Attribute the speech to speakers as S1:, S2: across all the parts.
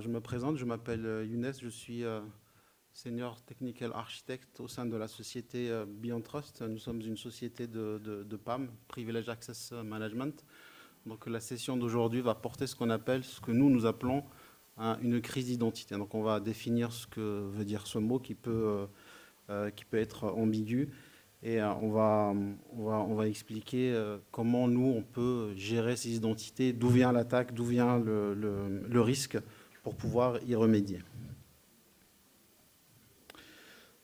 S1: Je me présente, je m'appelle Younes, je suis Senior Technical Architect au sein de la société BeyondTrust. Nous sommes une société de PAM, Privileged Access Management. Donc la session d'aujourd'hui va porter ce qu'on appelle, ce que nous appelons une crise d'identité. Donc on va définir ce que veut dire ce mot qui peut être ambigu. Et on va expliquer comment nous, on peut gérer ces identités, d'où vient l'attaque, d'où vient le risque pour pouvoir y remédier.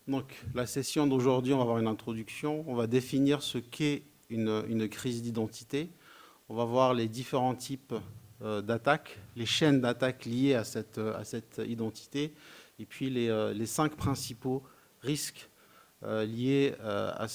S1: Donc, la session d'aujourd'hui, on va avoir une introduction. On va définir ce qu'est une crise d'identité. On va voir les différents types d'attaques, les chaînes d'attaques liées à cette identité, et puis les 5 principaux risques liés à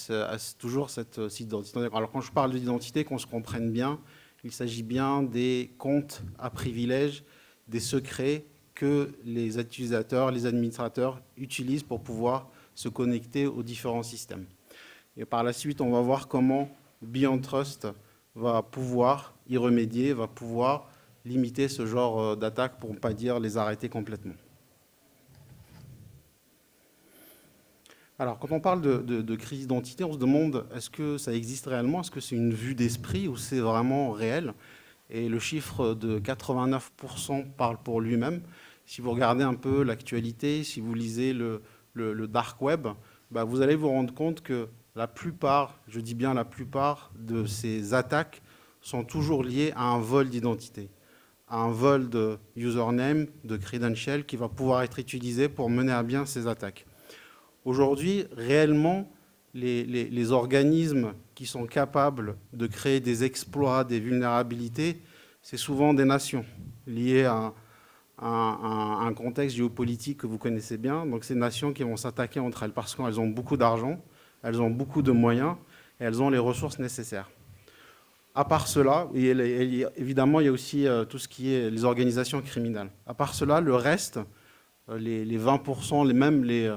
S1: toujours cette identité. Alors quand je parle d'identité, qu'on se comprenne bien, il s'agit bien des comptes à privilèges, des secrets que les utilisateurs, les administrateurs utilisent pour pouvoir se connecter aux différents systèmes. Et par la suite, on va voir comment BeyondTrust va pouvoir y remédier, va pouvoir limiter ce genre d'attaques, pour ne pas dire les arrêter complètement. Alors, quand on parle de crise d'identité, on se demande, est-ce que ça existe réellement? Est-ce que c'est une vue d'esprit ou c'est vraiment réel? Et le chiffre de 89% parle pour lui-même. Si vous regardez un peu l'actualité, si vous lisez le dark web, vous allez vous rendre compte que la plupart, je dis bien la plupart, de ces attaques sont toujours liées à un vol d'identité, à un vol de username, de credential qui va pouvoir être utilisé pour mener à bien ces attaques. Aujourd'hui, réellement, les organismes qui sont capables de créer des exploits, des vulnérabilités, c'est souvent des nations liées à un contexte géopolitique que vous connaissez bien. Donc, ces nations qui vont s'attaquer entre elles parce qu'elles ont beaucoup d'argent, elles ont beaucoup de moyens et elles ont les ressources nécessaires. À part cela, évidemment, il y a aussi tout ce qui est les organisations criminelles. À part cela, le reste, les 20%, même les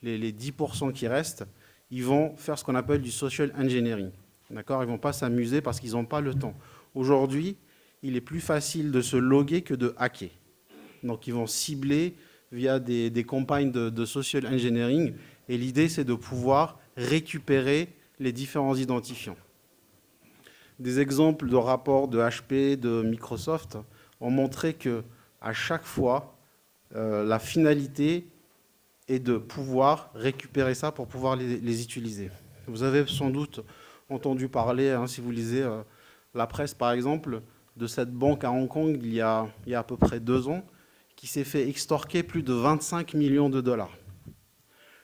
S1: 10% qui restent, ils vont faire ce qu'on appelle du social engineering. D'accord ? Ils ne vont pas s'amuser parce qu'ils n'ont pas le temps. Aujourd'hui, il est plus facile de se loguer que de hacker. Donc, ils vont cibler via des campagnes de social engineering. Et l'idée, c'est de pouvoir récupérer les différents identifiants. Des exemples de rapports de HP, de Microsoft ont montré qu'à chaque fois, la finalité et de pouvoir récupérer ça pour pouvoir les utiliser. Vous avez sans doute entendu parler, si vous lisez la presse par exemple, de cette banque à Hong Kong il y a à peu près 2 ans, qui s'est fait extorquer plus de 25 millions de dollars.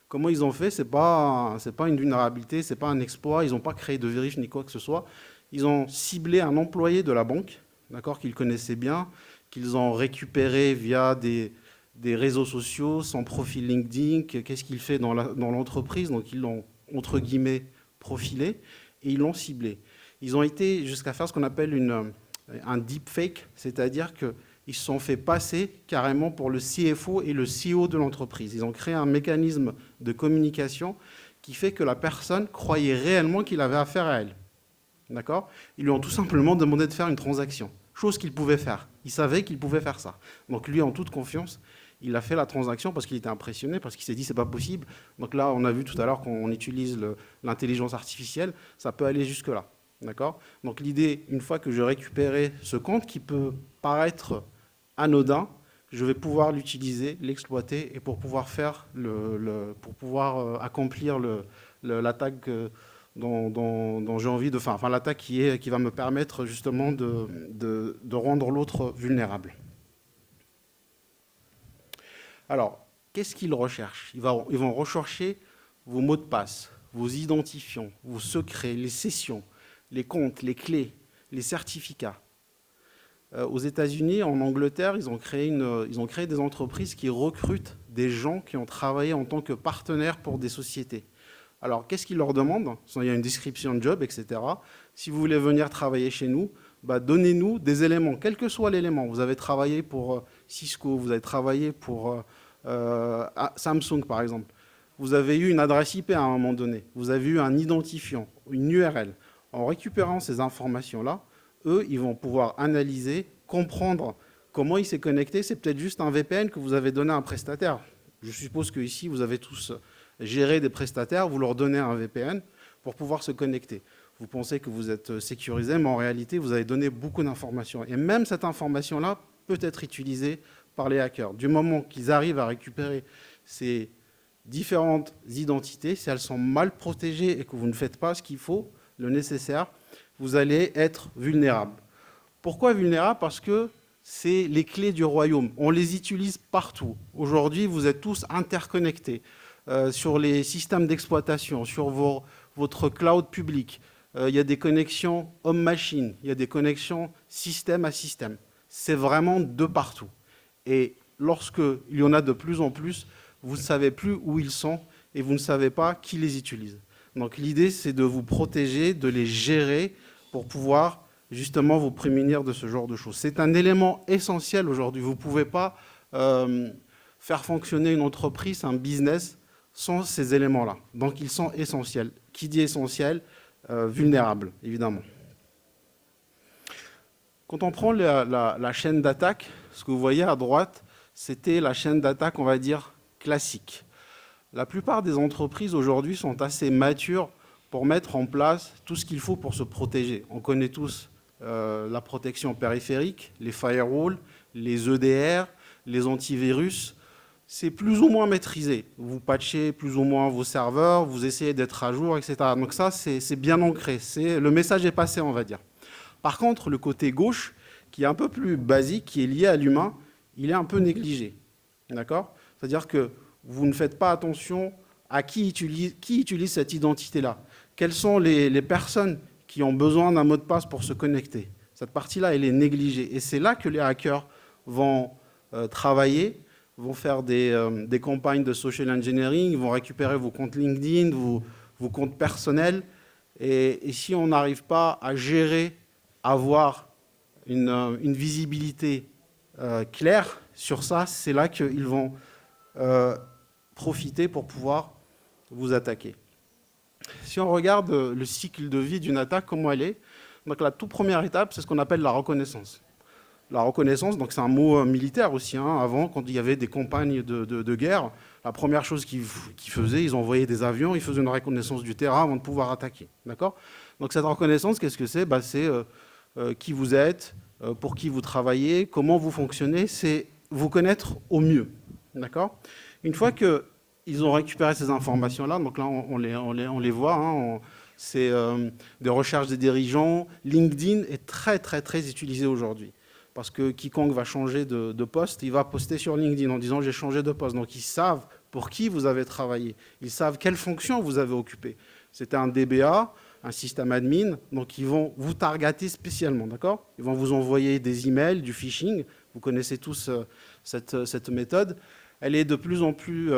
S1: Comment ils ont fait? C'est pas une vulnérabilité, c'est pas un exploit, ils n'ont pas créé de vérif ni quoi que ce soit. Ils ont ciblé un employé de la banque, d'accord, qu'ils connaissaient bien, qu'ils ont récupéré via des réseaux sociaux, son profil LinkedIn, qu'est-ce qu'il fait dans l'entreprise. Donc, ils l'ont, entre guillemets, profilé et ils l'ont ciblé. Ils ont été jusqu'à faire ce qu'on appelle un deepfake, c'est-à-dire qu'ils se sont fait passer carrément pour le CFO et le CEO de l'entreprise. Ils ont créé un mécanisme de communication qui fait que la personne croyait réellement qu'il avait affaire à elle. D'accord ? Ils lui ont tout simplement demandé de faire une transaction, chose qu'il pouvait faire. Il savait qu'il pouvait faire ça. Donc lui, en toute confiance, il a fait la transaction parce qu'il était impressionné, parce qu'il s'est dit c'est pas possible. Donc là, on a vu tout à l'heure qu'on utilise l'intelligence artificielle, ça peut aller jusque-là. D'accord ? Donc l'idée, une fois que je récupérais ce compte qui peut paraître anodin, je vais pouvoir l'utiliser, l'exploiter et pour pouvoir faire accomplir l'attaque dont j'ai envie de faire, enfin l'attaque qui va me permettre justement de rendre l'autre vulnérable. Alors, qu'est-ce qu'ils recherchent? Ils vont rechercher vos mots de passe, vos identifiants, vos secrets, les sessions, les comptes, les clés, les certificats. Aux États-Unis, en Angleterre, ils ont créé des entreprises qui recrutent des gens qui ont travaillé en tant que partenaires pour des sociétés. Alors, qu'est-ce qu'ils leur demandent? Il y a une description de job, etc. Si vous voulez venir travailler chez nous, donnez-nous des éléments, quel que soit l'élément. Vous avez travaillé pour Cisco, vous avez travaillé pour Samsung, par exemple. Vous avez eu une adresse IP à un moment donné. Vous avez eu un identifiant, une URL. En récupérant ces informations-là, eux, ils vont pouvoir analyser, comprendre Comment il s'est connecté? C'est peut-être juste un VPN que vous avez donné à un prestataire. Je suppose qu'ici, vous avez tous géré des prestataires, vous leur donnez un VPN pour pouvoir se connecter. Vous pensez que vous êtes sécurisé, mais en réalité, vous avez donné beaucoup d'informations. Et même cette information-là peut être utilisée par les hackers. Du moment qu'ils arrivent à récupérer ces différentes identités, si elles sont mal protégées et que vous ne faites pas ce qu'il faut, le nécessaire, vous allez être vulnérable. Pourquoi vulnérable? Parce que c'est les clés du royaume. On les utilise partout. Aujourd'hui, vous êtes tous interconnectés sur les systèmes d'exploitation, sur votre cloud public. Il y a des connexions homme-machine, il y a des connexions système à système. C'est vraiment de partout. Et lorsqu'il y en a de plus en plus, vous ne savez plus où ils sont et vous ne savez pas qui les utilise. Donc l'idée, c'est de vous protéger, de les gérer pour pouvoir justement vous prémunir de ce genre de choses. C'est un élément essentiel aujourd'hui. Vous ne pouvez pas faire fonctionner une entreprise, un business, sans ces éléments-là. Donc ils sont essentiels. Qui dit essentiel? Vulnérable, évidemment. Quand on prend la chaîne d'attaque, ce que vous voyez à droite, c'était la chaîne d'attaque, on va dire, classique. La plupart des entreprises aujourd'hui sont assez matures pour mettre en place tout ce qu'il faut pour se protéger. On connaît tous la protection périphérique, les firewalls, les EDR, les antivirus. C'est plus ou moins maîtrisé. Vous patchez plus ou moins vos serveurs, vous essayez d'être à jour, etc. Donc ça, c'est bien ancré. Le message est passé, on va dire. Par contre, le côté gauche, qui est un peu plus basique, qui est lié à l'humain, il est un peu négligé. D'accord? C'est-à-dire que vous ne faites pas attention à qui utilise cette identité-là. Quelles sont les personnes qui ont besoin d'un mot de passe pour se connecter? Cette partie-là, elle est négligée. Et c'est là que les hackers vont travailler, vont faire des campagnes de social engineering, vont récupérer vos comptes LinkedIn, vos comptes personnels. Et si on n'arrive pas à gérer, avoir une visibilité claire sur ça, c'est là qu'ils vont profiter pour pouvoir vous attaquer. Si on regarde le cycle de vie d'une attaque, comment elle est, donc la toute première étape, c'est ce qu'on appelle la reconnaissance. La reconnaissance, donc c'est un mot militaire aussi. Avant, quand il y avait des campagnes de guerre, la première chose qu'ils faisaient, ils envoyaient des avions, ils faisaient une reconnaissance du terrain avant de pouvoir attaquer. D'accord? Donc cette reconnaissance, qu'est-ce que c'est? C'est qui vous êtes, pour qui vous travaillez, comment vous fonctionnez, c'est vous connaître au mieux. D'accord? Une fois qu'ils ont récupéré ces informations-là, donc là on les voit, c'est des recherches des dirigeants. LinkedIn est très très très utilisé aujourd'hui. Parce que quiconque va changer de poste, il va poster sur LinkedIn en disant « j'ai changé de poste ». Donc ils savent pour qui vous avez travaillé, ils savent quelle fonction vous avez occupée. C'était un DBA, un système admin, donc ils vont vous targeter spécialement, d'accord? Ils vont vous envoyer des emails, du phishing, vous connaissez tous cette méthode. Elle est de plus en plus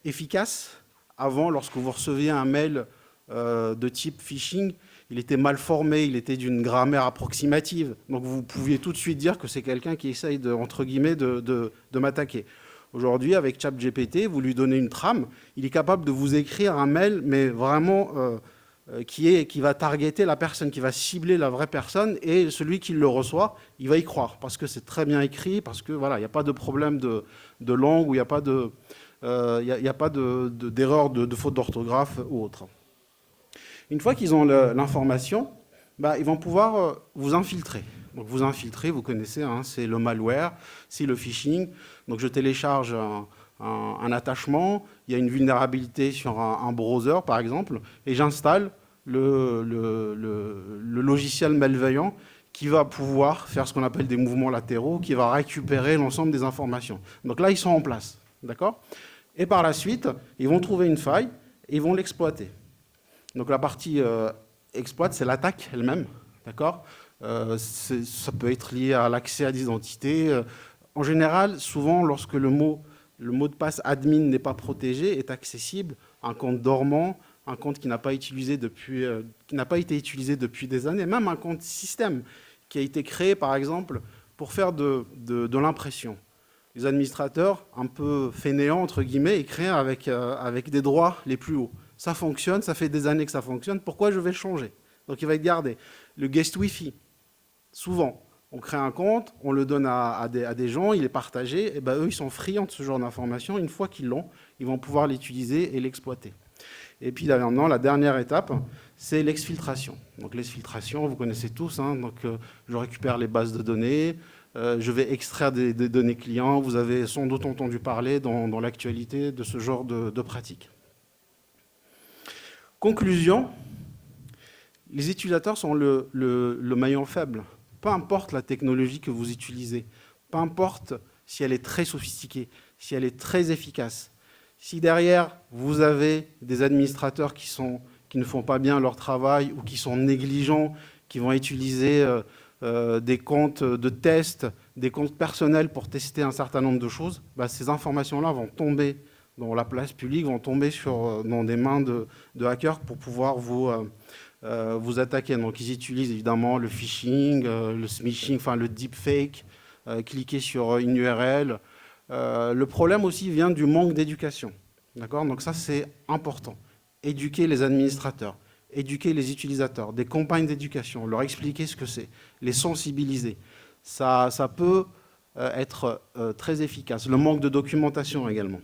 S1: efficace. Avant, lorsque vous receviez un mail de type phishing, il était mal formé, il était d'une grammaire approximative. Donc vous pouviez tout de suite dire que c'est quelqu'un qui essaye, entre guillemets, de m'attaquer. Aujourd'hui, avec ChatGPT, vous lui donnez une trame, il est capable de vous écrire un mail, mais vraiment qui va targeter la personne, qui va cibler la vraie personne, et celui qui le reçoit, il va y croire, parce que c'est très bien écrit, parce que voilà, il n'y a pas de problème de langue, ou il n'y a pas d'erreur de faute d'orthographe ou autre. Une fois qu'ils ont l'information, ils vont pouvoir vous infiltrer. Donc vous infiltrer, vous connaissez, c'est le malware, c'est le phishing. Donc je télécharge un attachement, il y a une vulnérabilité sur un browser par exemple, et j'installe le logiciel malveillant qui va pouvoir faire ce qu'on appelle des mouvements latéraux, qui va récupérer l'ensemble des informations. Donc là, ils sont en place, d'accord? Et par la suite, ils vont trouver une faille et ils vont l'exploiter. Donc la partie exploit, c'est l'attaque elle-même, d'accord? Ça peut être lié à l'accès à des identités. En général, souvent, lorsque le mot de passe admin n'est pas protégé, est accessible, un compte dormant, un compte qui n'a pas été utilisé depuis des années, même un compte système qui a été créé, par exemple, pour faire de l'impression. Les administrateurs, un peu fainéants, entre guillemets, ils créent avec des droits les plus hauts. Ça fonctionne, ça fait des années que ça fonctionne, pourquoi je vais le changer? Donc il va être gardé. Le guest Wi-Fi, souvent, On crée un compte, on le donne à des gens, il est partagé, et ben eux, ils sont friands de ce genre d'informations. Une fois qu'ils l'ont, ils vont pouvoir l'utiliser et l'exploiter. Et puis maintenant, la dernière étape, c'est l'exfiltration. Donc l'exfiltration, vous connaissez tous, hein, donc, je récupère les bases de données, je vais extraire des données clients. Vous avez sans doute entendu parler dans l'actualité de ce genre de pratique. Conclusion, les utilisateurs sont le maillon faible. Peu importe la technologie que vous utilisez, peu importe si elle est très sophistiquée, si elle est très efficace. Si derrière, vous avez des administrateurs qui ne font pas bien leur travail ou qui sont négligents, qui vont utiliser des comptes de test, des comptes personnels pour tester un certain nombre de choses, bah, ces informations-là vont tomber dans la place publique, vont tomber dans des mains de hackers pour pouvoir vous attaquer. Donc ils utilisent évidemment le phishing, le smishing, enfin le deepfake, cliquer sur une URL. Le problème aussi vient du manque d'éducation. D'accord ? Donc ça, c'est important. Éduquer les administrateurs, éduquer les utilisateurs, des campagnes d'éducation, leur expliquer ce que c'est, les sensibiliser. Ça peut être très efficace. Le manque de documentation également.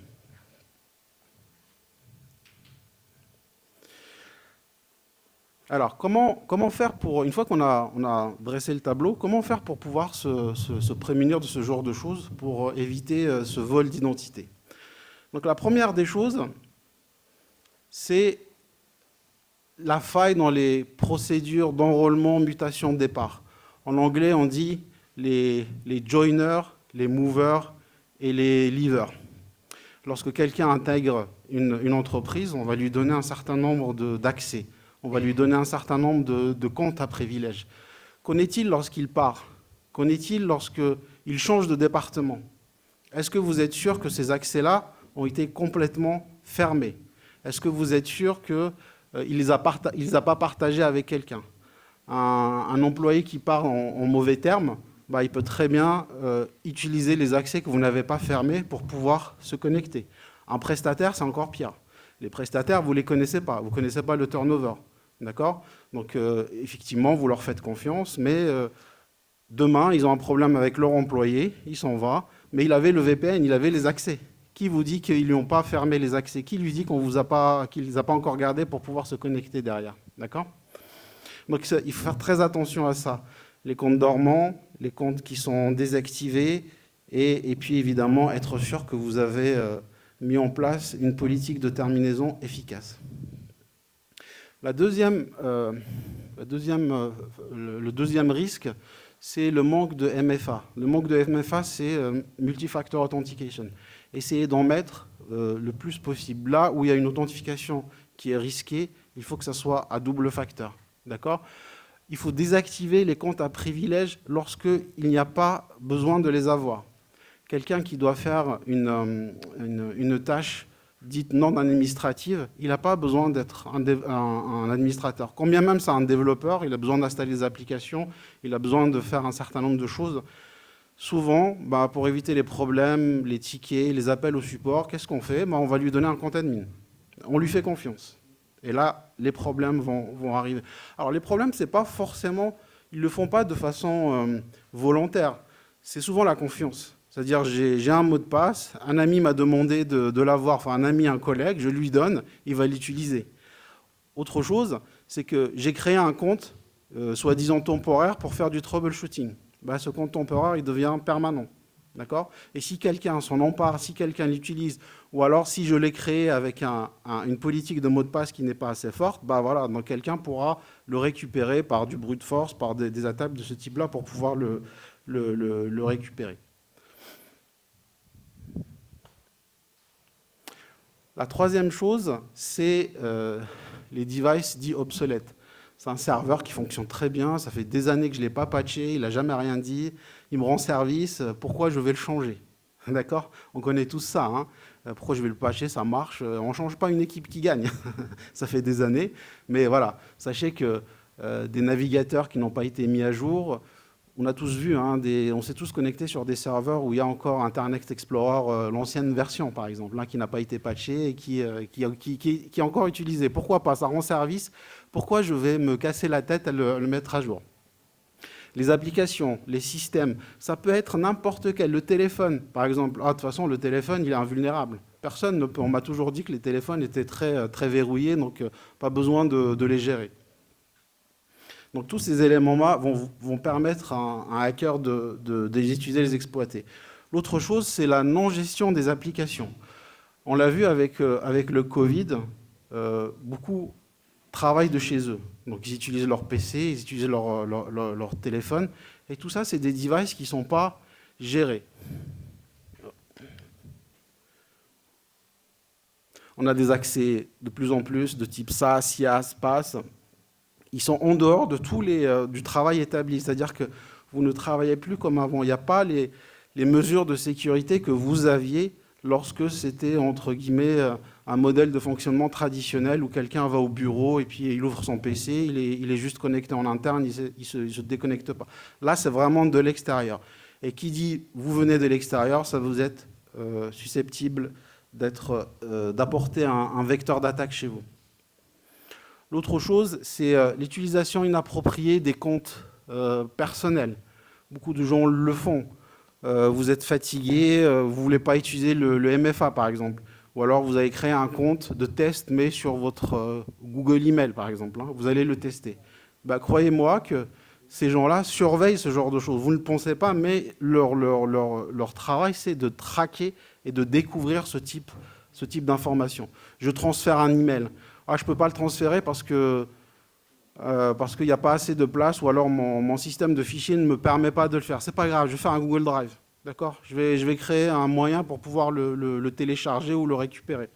S1: Alors, comment faire pour, une fois qu'on a dressé le tableau, comment faire pour pouvoir se prémunir de ce genre de choses, pour éviter ce vol d'identité ? Donc la première des choses, c'est la faille dans les procédures d'enrôlement, mutation, départ. En anglais, on dit les joiners, les movers et les leavers. Lorsque quelqu'un intègre une entreprise, on va lui donner un certain nombre d'accès. On va lui donner un certain nombre de comptes à privilèges. Qu'en est-il lorsqu'il part ? Qu'en est-il lorsqu'il change de département ? Est-ce que vous êtes sûr que ces accès-là ont été complètement fermés ? Est-ce que vous êtes sûr qu'il ne les a pas partagés avec quelqu'un ? Un employé qui part en mauvais termes, bah, il peut très bien utiliser les accès que vous n'avez pas fermés pour pouvoir se connecter. Un prestataire, c'est encore pire. Les prestataires, vous ne les connaissez pas. Vous ne connaissez pas le turnover. D'accord ? Donc, effectivement, vous leur faites confiance, mais demain, ils ont un problème avec leur employé, il s'en va, mais il avait le VPN, il avait les accès. Qui vous dit qu'ils ne lui ont pas fermé les accès ? Qui lui dit qu'il ne les a pas encore gardés pour pouvoir se connecter derrière ? D'accord ? Donc, il faut faire très attention à ça. Les comptes dormants, les comptes qui sont désactivés, et puis évidemment, être sûr que vous avez mis en place une politique de terminaison efficace. Le deuxième risque, c'est le manque de MFA. Le manque de MFA, c'est Multi-Factor Authentication. Essayez d'en mettre le plus possible. Là où il y a une authentification qui est risquée, il faut que ça soit à double facteur. D'accord ? Il faut désactiver les comptes à privilèges lorsqu'il n'y a pas besoin de les avoir. Quelqu'un qui doit faire une tâche dite non administrative, il n'a pas besoin d'être un administrateur. Quand bien même c'est un développeur, il a besoin d'installer des applications, il a besoin de faire un certain nombre de choses. Souvent, bah, pour éviter les problèmes, les tickets, les appels au support, qu'est-ce qu'on fait ? Bah, on va lui donner un compte admin. On lui fait confiance. Et là, les problèmes vont arriver. Alors les problèmes, c'est pas forcément, ils ne le font pas de façon volontaire. C'est souvent la confiance. C'est-à-dire, j'ai un mot de passe, un ami m'a demandé de l'avoir, enfin un ami, un collègue, je lui donne, il va l'utiliser. Autre chose, c'est que j'ai créé un compte, soi-disant temporaire, pour faire du troubleshooting. Ben, ce compte temporaire, il devient permanent. D'accord ? Et si quelqu'un s'en empare, si quelqu'un l'utilise, ou alors si je l'ai créé avec une politique de mot de passe qui n'est pas assez forte, ben voilà, donc quelqu'un pourra le récupérer par du brute force, par des attaques de ce type-là pour pouvoir le récupérer. La troisième chose, c'est les devices dits obsolètes. C'est un serveur qui fonctionne très bien, ça fait des années que je ne l'ai pas patché, il n'a jamais rien dit, il me rend service, pourquoi je vais le changer ? D'accord ? On connaît tous ça. Hein ? Pourquoi je vais le patcher ? Ça marche. On ne change pas une équipe qui gagne. Ça fait des années. Mais voilà, sachez que des navigateurs qui n'ont pas été mis à jour, on a tous vu, hein, on s'est tous connectés sur des serveurs où il y a encore Internet Explorer, l'ancienne version par exemple, qui n'a pas été patché et qui est encore utilisé. Pourquoi pas ? Ça rend service. Pourquoi je vais me casser la tête à le mettre à jour ? Les applications, les systèmes, ça peut être n'importe quel. Le téléphone, par exemple. Ah, de toute façon, le téléphone, il est invulnérable. Personne ne peut. On m'a toujours dit que les téléphones étaient très, très verrouillés, donc pas besoin de les gérer. Donc tous ces éléments-là vont permettre à un hacker de les utiliser, de les exploiter. L'autre chose, c'est la non-gestion des applications. On l'a vu avec le Covid, beaucoup travaillent de chez eux. Donc ils utilisent leur PC, ils utilisent leur téléphone, et tout ça, c'est des devices qui ne sont pas gérés. On a des accès de plus en plus de type SaaS, IaaS, PaaS. Ils sont en dehors de tout du travail établi. C'est-à-dire que vous ne travaillez plus comme avant. Il n'y a pas les mesures de sécurité que vous aviez lorsque c'était, entre guillemets, un modèle de fonctionnement traditionnel où quelqu'un va au bureau et puis il ouvre son PC, il est juste connecté en interne, il ne se déconnecte pas. Là, c'est vraiment de l'extérieur. Et qui dit vous venez de l'extérieur, ça vous êtes susceptible d'apporter un vecteur d'attaque chez vous. L'autre chose, c'est l'utilisation inappropriée des comptes personnels. Beaucoup de gens le font. Vous êtes fatigué, vous ne voulez pas utiliser le MFA, par exemple. Ou alors, vous avez créé un compte de test, mais sur votre Google Email, par exemple. Hein, vous allez le tester. Bah, croyez-moi que ces gens-là surveillent ce genre de choses. Vous ne pensez pas, mais leur travail, c'est de traquer et de découvrir ce type d'informations. Je transfère un email. Ah, je ne peux pas le transférer parce qu'il n'y a pas assez de place, ou alors mon système de fichiers ne me permet pas de le faire. C'est pas grave, je vais faire un Google Drive. D'accord ? Je vais créer un moyen pour pouvoir le télécharger ou le récupérer.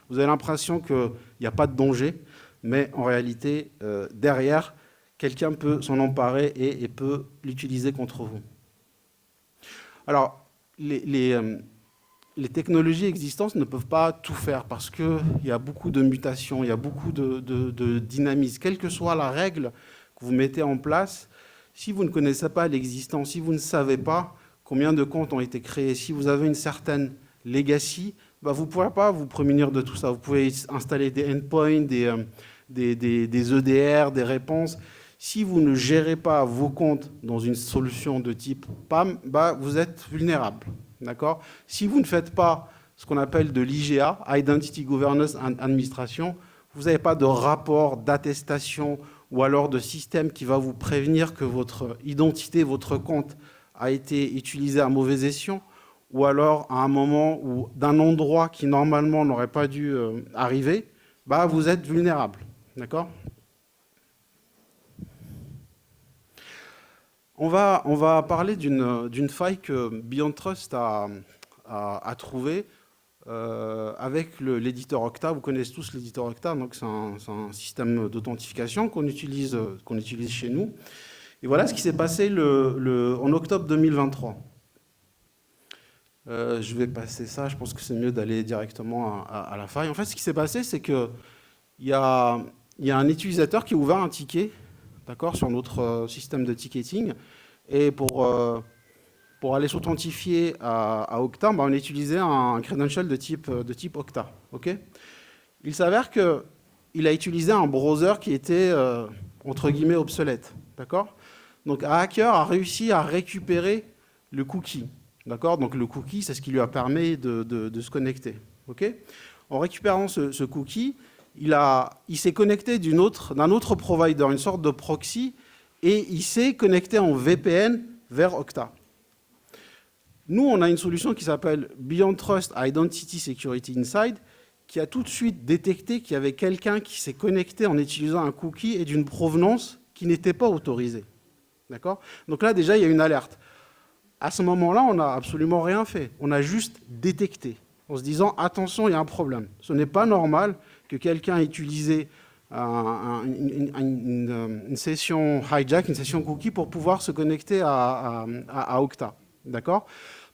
S1: Vous avez l'impression qu'il n'y a pas de danger, mais en réalité, derrière, quelqu'un peut s'en emparer et peut l'utiliser contre vous. Alors, les technologies existantes ne peuvent pas tout faire parce qu'il y a beaucoup de mutations, il y a beaucoup de dynamisme. Quelle que soit la règle que vous mettez en place, si vous ne connaissez pas l'existence, si vous ne savez pas combien de comptes ont été créés, si vous avez une certaine legacy, vous ne pourrez pas vous prémunir de tout ça. Vous pouvez installer des endpoints, des EDR, des réponses. Si vous ne gérez pas vos comptes dans une solution de type PAM, vous êtes vulnérable. D'accord ? Si vous ne faites pas ce qu'on appelle de l'IGA, Identity Governance and Administration, vous n'avez pas de rapport, d'attestation ou alors de système qui va vous prévenir que votre identité, votre compte a été utilisé à mauvais escient, ou alors à un moment où d'un endroit qui normalement n'aurait pas dû arriver, vous êtes vulnérable. D'accord ? On va parler d'une faille que BeyondTrust a trouvée avec l'éditeur Okta. Vous connaissez tous l'éditeur Okta, donc c'est un système d'authentification qu'on utilise chez nous. Et voilà ce qui s'est passé en octobre 2023. Je vais passer ça, je pense que c'est mieux d'aller directement à la faille. En fait, ce qui s'est passé, c'est qu'il y a un utilisateur qui a ouvert un ticket, d'accord, sur notre système de ticketing. Et pour aller s'authentifier à Okta, on utilisait un credential de type Okta. Okay, il s'avère qu'il a utilisé un browser qui était, entre guillemets, obsolète. D'accord ? Donc, un hacker a réussi à récupérer le cookie. D'accord ? Donc, le cookie, c'est ce qui lui a permis de se connecter. Okay ? En récupérant ce cookie, il s'est connecté d'un autre provider, une sorte de proxy, et il s'est connecté en VPN vers Okta. Nous, on a une solution qui s'appelle BeyondTrust Identity Security Inside, qui a tout de suite détecté qu'il y avait quelqu'un qui s'est connecté en utilisant un cookie et d'une provenance qui n'était pas autorisée. D'accord ? Donc là, déjà, il y a une alerte. À ce moment-là, on n'a absolument rien fait. On a juste détecté, en se disant, attention, il y a un problème. Ce n'est pas normal que quelqu'un ait utilisé une session hijack, une session cookie pour pouvoir se connecter à Okta. D'accord ?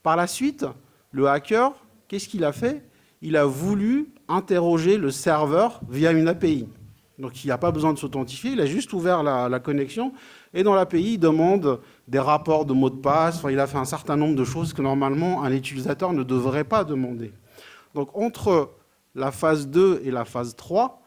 S1: Par la suite, le hacker, qu'est-ce qu'il a fait ? Il a voulu interroger le serveur via une API. Donc, il n'y a pas besoin de s'authentifier, il a juste ouvert la connexion. Et dans l'API, il demande des rapports de mots de passe. Enfin, il a fait un certain nombre de choses que normalement, un utilisateur ne devrait pas demander. Donc, entre la phase 2 et la phase 3,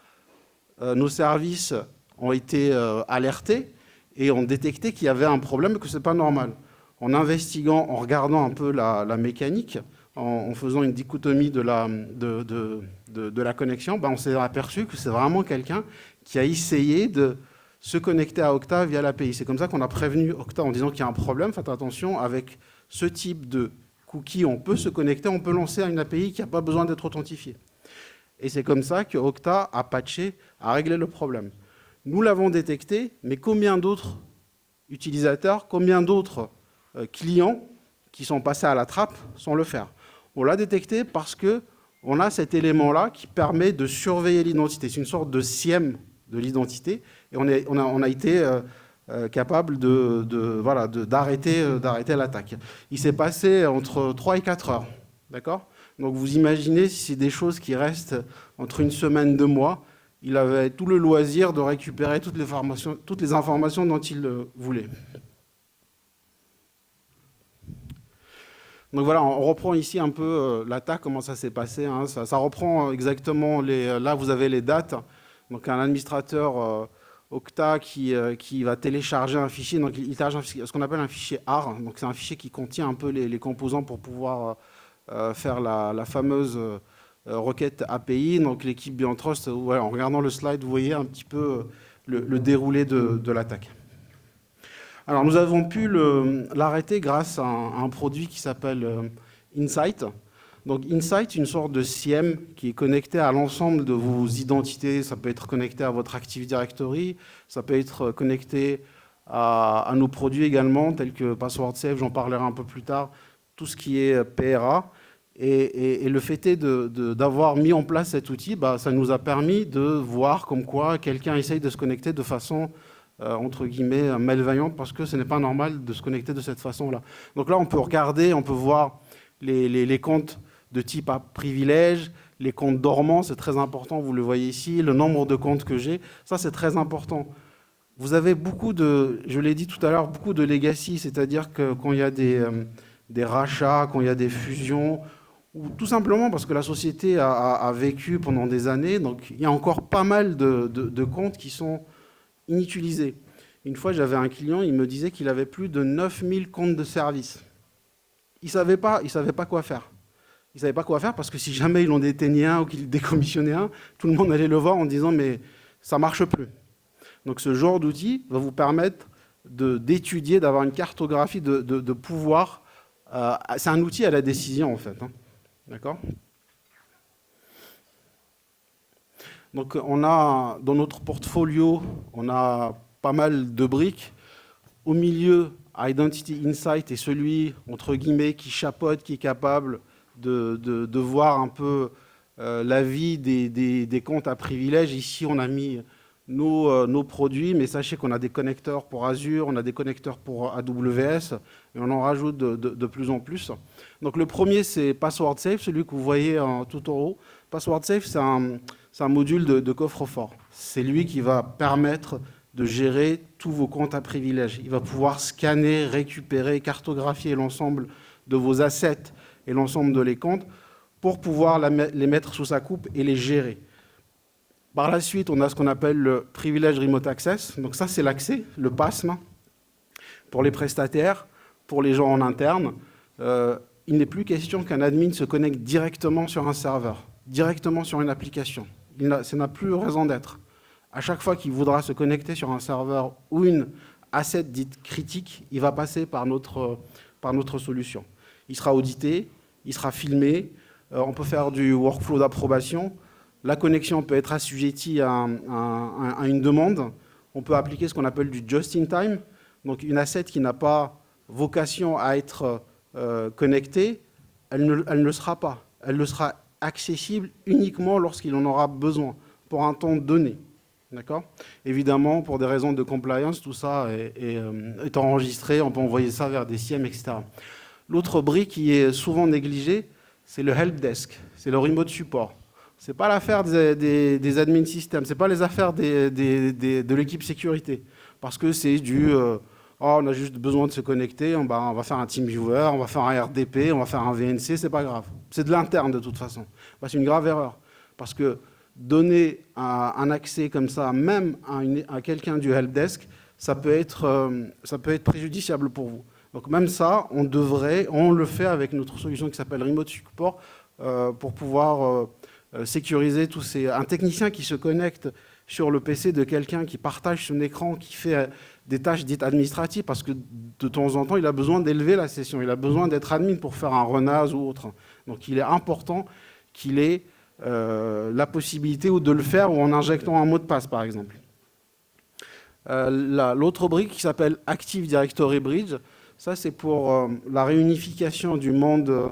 S1: nos services ont été alertés et ont détecté qu'il y avait un problème et que ce n'est pas normal. En investiguant, en regardant un peu la mécanique, en faisant une dichotomie de la connexion, on s'est aperçu que c'est vraiment quelqu'un qui a essayé de se connecter à Okta via l'API. C'est comme ça qu'on a prévenu Okta en disant qu'il y a un problème. Faites attention, avec ce type de cookie, on peut se connecter, on peut lancer une API qui n'a pas besoin d'être authentifiée. Et c'est comme ça que Okta a patché, a réglé le problème. Nous l'avons détecté, mais combien d'autres utilisateurs, combien d'autres clients qui sont passés à la trappe sans le faire? On l'a détecté parce qu'on a cet élément-là qui permet de surveiller l'identité. C'est une sorte de SIEM de l'identité. Et on a été capable d'arrêter l'attaque. Il s'est passé entre 3 et 4 heures. D'accord ? Donc vous imaginez si c'est des choses qui restent entre une semaine, 2 mois, il avait tout le loisir de récupérer toutes les informations dont il voulait. Donc voilà, on reprend ici un peu l'attaque, comment ça s'est passé. Hein. Ça reprend exactement là vous avez les dates. Donc un administrateur Okta qui va télécharger un fichier. Donc il télécharge ce qu'on appelle un fichier AR. Donc c'est un fichier qui contient un peu les composants pour pouvoir faire la fameuse requête API. Donc l'équipe BeyondTrust, en regardant le slide, vous voyez un petit peu le déroulé de l'attaque. Alors nous avons pu l'arrêter grâce à un produit qui s'appelle Insight. Donc Insight, une sorte de SIEM qui est connecté à l'ensemble de vos identités. Ça peut être connecté à votre Active Directory, ça peut être connecté à nos produits également, tels que PasswordSafe, j'en parlerai un peu plus tard, tout ce qui est PRA. Et le fait est d'avoir mis en place cet outil, ça nous a permis de voir comme quoi quelqu'un essaye de se connecter de façon entre guillemets malveillante, parce que ce n'est pas normal de se connecter de cette façon-là. Donc là, on peut regarder, on peut voir les comptes de type à privilège, les comptes dormants, c'est très important, vous le voyez ici, le nombre de comptes que j'ai, ça c'est très important. Vous avez beaucoup je l'ai dit tout à l'heure, beaucoup de legacy, c'est-à-dire que quand il y a des rachats, quand il y a des fusions, ou tout simplement parce que la société a vécu pendant des années, donc il y a encore pas mal de comptes qui sont inutilisés. Une fois, j'avais un client, il me disait qu'il avait plus de 9000 comptes de service. Il ne savait pas quoi faire. Il ne savait pas quoi faire parce que si jamais il en éteignait un ou qu'il décommissionnait un, tout le monde allait le voir en disant « mais ça ne marche plus ». Donc ce genre d'outil va vous permettre d'étudier, d'avoir une cartographie, de pouvoir... c'est un outil à la décision en fait. Hein. D'accord ? Donc on a, dans notre portfolio, on a pas mal de briques. Au milieu, Identity Insight est celui, entre guillemets, qui chapeaute, qui est capable de voir un peu la vie des comptes à privilèges. Ici, on a mis nos produits, mais sachez qu'on a des connecteurs pour Azure, on a des connecteurs pour AWS, et on en rajoute de plus en plus. Donc le premier, c'est PasswordSafe, celui que vous voyez tout en haut. PasswordSafe, c'est un module de coffre-fort. C'est lui qui va permettre de gérer tous vos comptes à privilèges. Il va pouvoir scanner, récupérer, cartographier l'ensemble de vos assets et l'ensemble de les comptes pour pouvoir les mettre sous sa coupe et les gérer. Par la suite, on a ce qu'on appelle le Privilege Remote Access. Donc ça, c'est l'accès, le PASM, pour les prestataires, pour les gens en interne. Il n'est plus question qu'un admin se connecte directement sur un serveur, directement sur une application. Ça n'a plus raison d'être. À chaque fois qu'il voudra se connecter sur un serveur ou une asset dite critique, il va passer par notre solution. Il sera audité, il sera filmé, on peut faire du workflow d'approbation, la connexion peut être assujettie à une demande, on peut appliquer ce qu'on appelle du just-in-time, donc une asset qui n'a pas vocation à être connectée, elle ne le sera pas, elle ne sera accessible uniquement lorsqu'il en aura besoin, pour un temps donné. D'accord ? Évidemment, pour des raisons de compliance, tout ça est enregistré, on peut envoyer ça vers des SIEM, etc. L'autre brique qui est souvent négligée, c'est le helpdesk, c'est le remote support. Ce n'est pas l'affaire des admin systems, ce n'est pas les affaires de l'équipe sécurité, parce que c'est on a juste besoin de se connecter, on va faire un TeamViewer, on va faire un RDP, on va faire un VNC, c'est pas grave. C'est de l'interne de toute façon. C'est une grave erreur, parce que donner un accès comme ça, même à quelqu'un du helpdesk, ça peut être préjudiciable pour vous. Donc même ça, on le fait avec notre solution qui s'appelle Remote Support pour pouvoir sécuriser tous ces... Un technicien qui se connecte sur le PC de quelqu'un qui partage son écran, qui fait des tâches dites administratives, parce que de temps en temps, il a besoin d'élever la session, il a besoin d'être admin pour faire un renaz ou autre. Donc il est important qu'il ait la possibilité ou de le faire ou en injectant un mot de passe, par exemple. L'autre brique qui s'appelle Active Directory Bridge, ça c'est pour la réunification du monde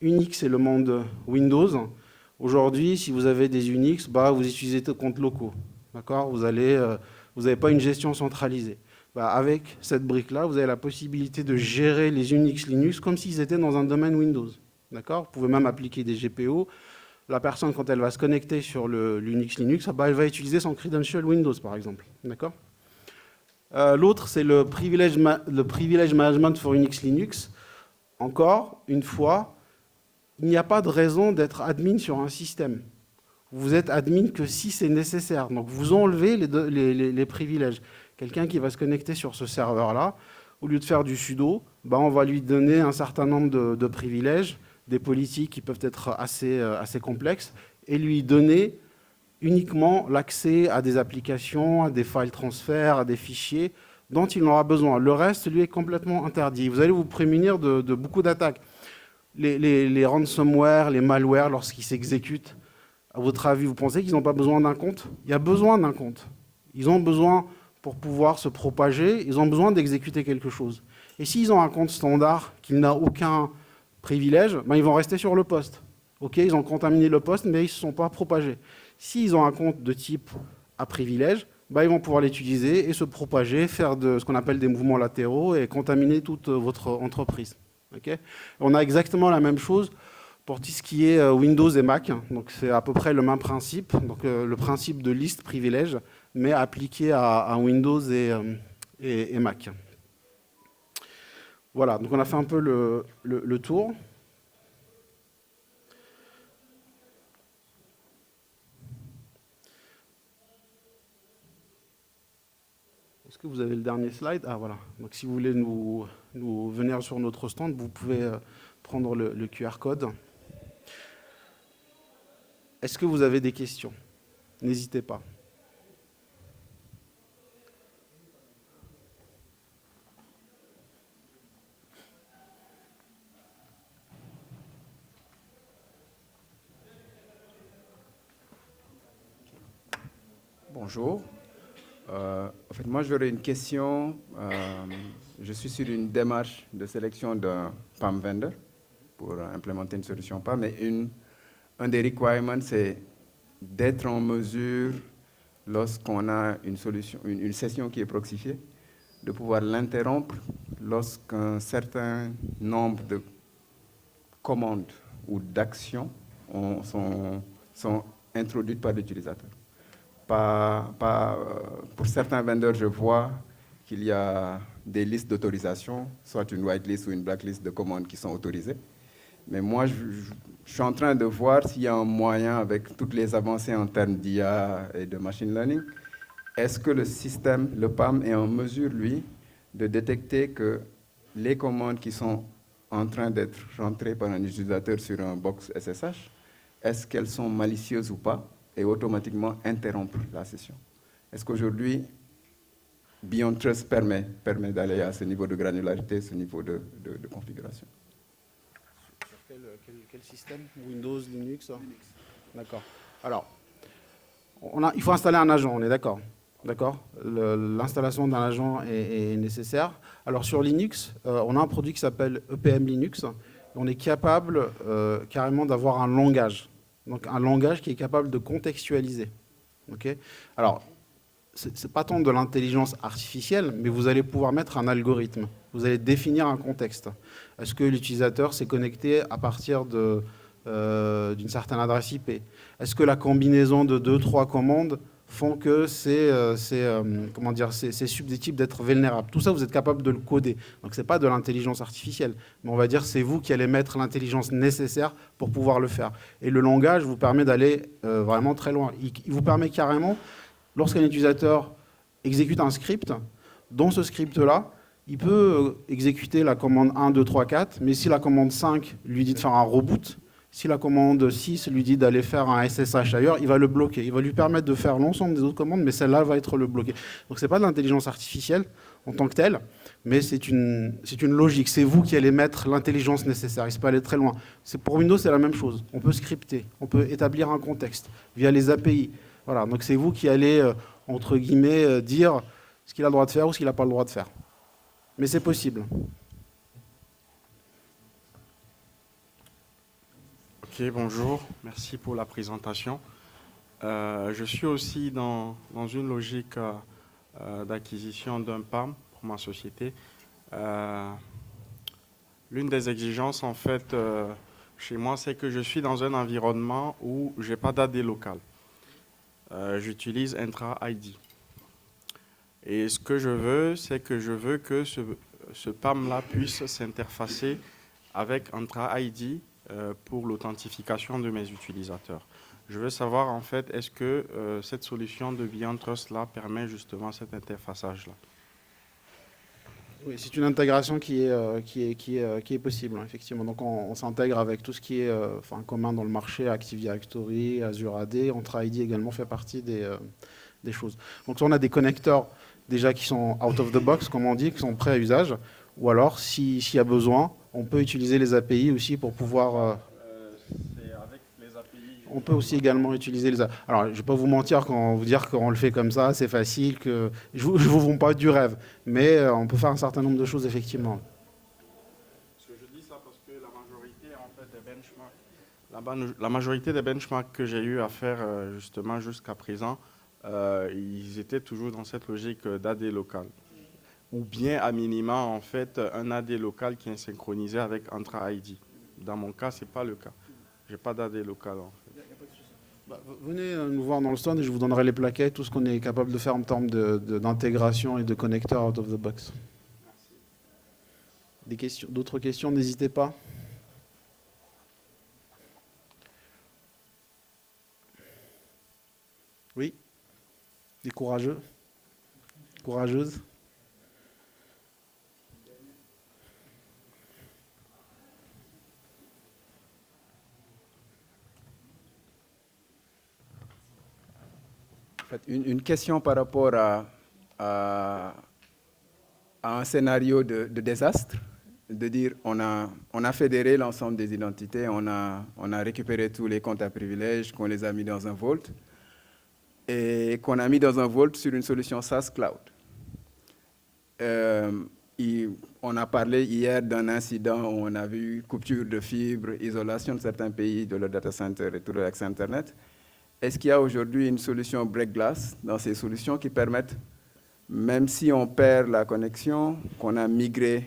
S1: Unix et le monde Windows. Aujourd'hui, si vous avez des Unix, vous utilisez des comptes locaux. D'accord ? Vous n'avez pas une gestion centralisée. Avec cette brique-là, vous avez la possibilité de gérer les Unix Linux comme s'ils étaient dans un domaine Windows. D'accord ? Vous pouvez même appliquer des GPO. La personne, quand elle va se connecter sur l'Unix Linux, elle va utiliser son credential Windows, par exemple. D'accord ? L'autre, c'est le privilege management for Unix Linux. Encore une fois, il n'y a pas de raison d'être admin sur un système. Vous êtes admin que si c'est nécessaire. Donc vous enlevez les privilèges. Quelqu'un qui va se connecter sur ce serveur-là, au lieu de faire du sudo, on va lui donner un certain nombre de privilèges, des politiques qui peuvent être assez complexes, et lui donner uniquement l'accès à des applications, à des files transferts, à des fichiers dont il aura besoin. Le reste, lui, est complètement interdit. Vous allez vous prémunir de beaucoup d'attaques. Les ransomware, les malwares, lorsqu'ils s'exécutent, à votre avis, vous pensez qu'ils n'ont pas besoin d'un compte ? Il y a besoin d'un compte. Ils ont besoin, pour pouvoir se propager, ils ont besoin d'exécuter quelque chose. Et s'ils ont un compte standard qui n'a aucun privilège, ils vont rester sur le poste. Okay, ils ont contaminé le poste, mais ils ne se sont pas propagés. S'ils ont un compte de type à privilège, ils vont pouvoir l'utiliser et se propager, faire ce qu'on appelle des mouvements latéraux et contaminer toute votre entreprise. Okay, on a exactement la même chose pour tout ce qui est Windows et Mac. Donc c'est à peu près le même principe, donc le principe de liste privilège, mais appliqué à Windows et Mac. Voilà, donc on a fait un peu le tour. Est-ce que vous avez le dernier slide ? Ah voilà, donc si vous voulez nous venir sur notre stand, vous pouvez prendre le QR code. Est-ce que vous avez des questions ? N'hésitez pas.
S2: Bonjour. En fait, moi, j'aurais une question. Je suis sur une démarche de sélection d'un PAM vendor pour implémenter une solution PAM, mais un des requirements, c'est d'être en mesure, lorsqu'on a une session qui est proxifiée, de pouvoir l'interrompre lorsqu'un certain nombre de commandes ou d'actions sont introduites par l'utilisateur. Pour certains vendeurs, je vois qu'il y a des listes d'autorisation, soit une whitelist ou une blacklist de commandes qui sont autorisées. Mais moi, je suis en train de voir s'il y a un moyen, avec toutes les avancées en termes d'IA et de machine learning, est-ce que le système, le PAM, est en mesure, lui, de détecter que les commandes qui sont en train d'être rentrées par un utilisateur sur un box SSH, est-ce qu'elles sont malicieuses ou pas, et automatiquement interrompre la session. Est-ce qu'aujourd'hui, Beyond Trust permet d'aller à ce niveau de granularité, ce niveau de configuration?
S1: Sur quel système? Windows, Linux? D'accord. Alors, il faut installer un agent, on est d'accord? D'accord. L'installation d'un agent est nécessaire. Alors sur Linux, on a un produit qui s'appelle EPM Linux. On est capable carrément d'avoir un langage. Donc un langage qui est capable de contextualiser. Okay. Alors, ce n'est pas tant de l'intelligence artificielle, mais vous allez pouvoir mettre un algorithme. Vous allez définir un contexte. Est-ce que l'utilisateur s'est connecté à partir d'une certaine adresse IP? Est-ce que la combinaison de 2-3 commandes font que c'est susceptible d'être vulnérable? Tout ça, vous êtes capable de le coder. Donc, ce n'est pas de l'intelligence artificielle, mais on va dire c'est vous qui allez mettre l'intelligence nécessaire pour pouvoir le faire. Et le langage vous permet d'aller vraiment très loin. Il vous permet carrément, lorsqu'un utilisateur exécute un script, Dans ce script-là, il peut exécuter la commande 1, 2, 3, 4, mais si la commande 5 lui dit de faire un reboot, si la commande 6 lui dit d'aller faire un SSH ailleurs, il va le bloquer. Il va lui permettre de faire l'ensemble des autres commandes, mais celle-là va être le bloqué. Donc ce n'est pas de l'intelligence artificielle en tant que telle, mais c'est une logique. C'est vous qui allez mettre l'intelligence nécessaire. Il ne faut pas aller très loin. Pour Windows, c'est la même chose. On peut scripter, on peut établir un contexte via les API. Voilà. Donc c'est vous qui allez, entre guillemets, dire ce qu'il a le droit de faire ou ce qu'il n'a pas le droit de faire. Mais c'est possible.
S3: Ok, bonjour. Merci pour la présentation. Je suis aussi dans une logique d'acquisition d'un PAM pour ma société. L'une des exigences, en fait, chez moi, c'est que je suis dans un environnement où je n'ai pas d'AD local. J'utilise Entra-ID. Et ce que je veux, c'est que je veux que ce PAM-là puisse s'interfacer avec Entra-ID pour l'authentification de mes utilisateurs. Je veux savoir, en fait, est-ce que cette solution de BeyondTrust-là permet justement cet interfaçage-là?
S1: Oui, c'est une intégration qui est possible, hein, effectivement. Donc, on s'intègre avec tout ce qui est commun dans le marché, Active Directory, Azure AD, Entra ID également fait partie des choses. Donc, on a des connecteurs déjà qui sont out of the box, comme on dit, qui sont prêts à usage. Ou alors, s'il y a besoin, on peut utiliser les API aussi pour pouvoir...
S3: C'est avec les API.
S1: On peut aussi également utiliser les API. Alors, je ne vais pas vous mentir quand vous dire qu'on le fait comme ça, c'est facile, que je ne vous vends pas du rêve. Mais on peut faire un certain nombre de choses, effectivement.
S3: Je dis ça parce que la majorité, en fait, des benchmarks, la majorité des benchmarks que j'ai eu à faire justement jusqu'à présent, ils étaient toujours dans cette logique d'AD local. Ou bien, à minima, en fait, un AD local qui est synchronisé avec Entra ID. Dans mon cas, ce n'est pas le cas. Je n'ai pas d'AD local, en fait.
S1: Venez nous voir dans le stand et je vous donnerai les plaquettes, tout ce qu'on est capable de faire en termes d'intégration et de connecteurs out of the box. D'autres questions, n'hésitez pas. Oui, des courageux, courageuses.
S2: Une question par rapport à un scénario de désastre, de dire on a fédéré l'ensemble des identités, on a récupéré tous les comptes à privilèges, qu'on les a mis dans un vault et qu'on a mis dans un vault sur une solution SaaS Cloud. On a parlé hier d'un incident où on a vu coupure de fibres, isolation de certains pays de leur data center et tout l'accès Internet. Est-ce qu'il y a aujourd'hui une solution break glass dans ces solutions qui permettent, même si on perd la connexion, qu'on a migré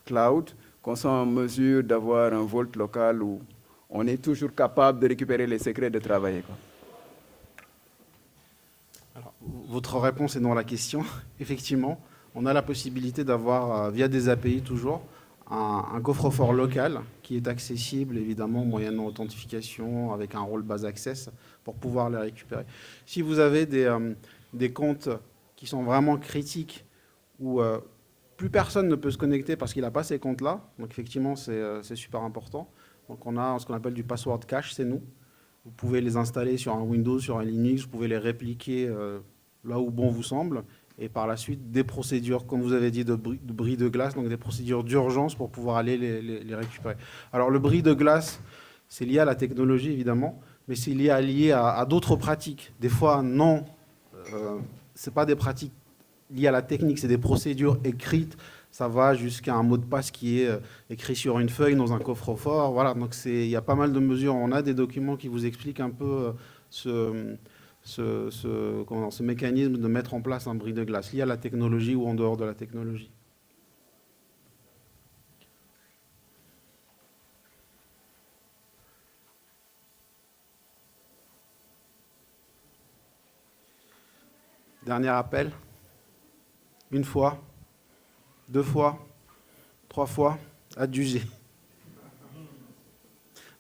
S2: cloud, qu'on soit en mesure d'avoir un vault local où on est toujours capable de récupérer les secrets de travailler, quoi?
S1: Alors, votre réponse est dans la question. Effectivement, on a la possibilité d'avoir, via des API toujours, un coffre-fort local qui est accessible, évidemment, moyennant authentification, avec un rôle base access, pour pouvoir les récupérer. Si vous avez des comptes qui sont vraiment critiques, où plus personne ne peut se connecter parce qu'il n'a pas ces comptes-là, donc effectivement, c'est super important. Donc on a ce qu'on appelle du password cache, c'est nous. Vous pouvez les installer sur un Windows, sur un Linux, vous pouvez les répliquer là où bon vous semble. Et par la suite, des procédures, comme vous avez dit, de bris de glace, donc des procédures d'urgence pour pouvoir aller les récupérer. Alors le bris de glace, c'est lié à la technologie, évidemment, mais c'est lié à d'autres pratiques. Des fois, non, ce n'est pas des pratiques liées à la technique, c'est des procédures écrites. Ça va jusqu'à un mot de passe qui est écrit sur une feuille dans un coffre-fort. Voilà, donc il y a pas mal de mesures. On a des documents qui vous expliquent un peu ce mécanisme de mettre en place un bris de glace, lié à la technologie ou en dehors de la technologie. Dernier appel. Une fois, 2 fois, 3 fois, adjugé.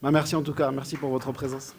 S1: Merci en tout cas, merci pour votre présence.